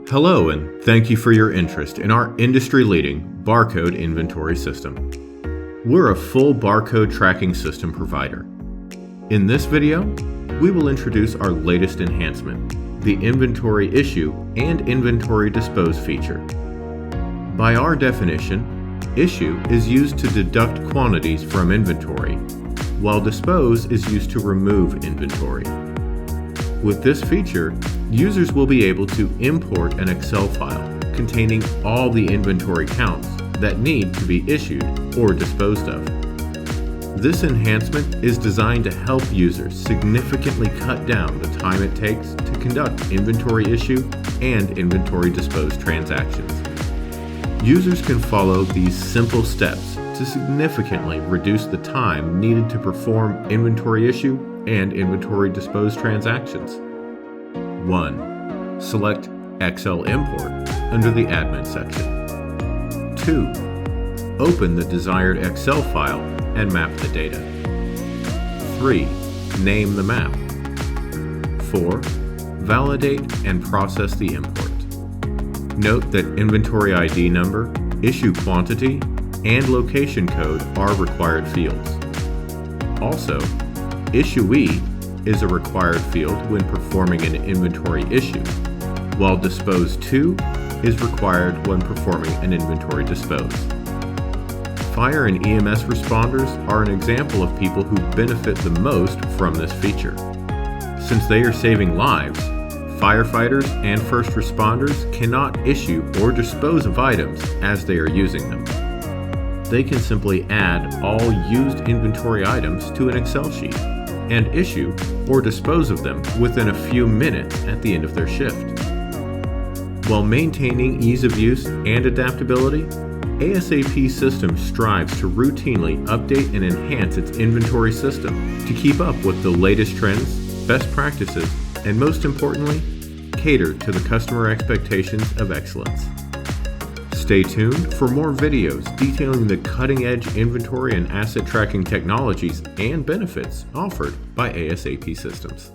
Hello, and thank you for your interest in our industry-leading barcode inventory system. We're a full barcode tracking system provider. In this video, we will introduce our latest enhancement, the inventory issue and inventory dispose feature. By our definition, issue is used to deduct quantities from inventory, while dispose is used to remove inventory. With this feature, users will be able to import an Excel file containing all the inventory counts that need to be issued or disposed of. This enhancement is designed to help users significantly cut down the time it takes to conduct inventory issue and inventory dispose transactions. Users can follow these simple steps to significantly reduce the time needed to perform inventory issue and inventory dispose transactions. 1. Select Excel Import under the Admin section. 2. Open the desired Excel file and map the data. 3. Name the map. 4. Validate and process the import. Note that inventory ID number, issue quantity, and location code are required fields. Also, issuee is a required field when performing an inventory issue, while dispose to is required when performing an inventory dispose. Fire and EMS responders are an example of people who benefit the most from this feature. Since they are saving lives, firefighters and first responders cannot issue or dispose of items as they are using them. They can simply add all used inventory items to an Excel sheet and issue or dispose of them within a few minutes at the end of their shift. While maintaining ease of use and adaptability, ASAP Systems strives to routinely update and enhance its inventory system to keep up with the latest trends, best practices, and most importantly, cater to the customer expectations of excellence. Stay tuned for more videos detailing the cutting-edge inventory and asset tracking technologies and benefits offered by ASAP Systems.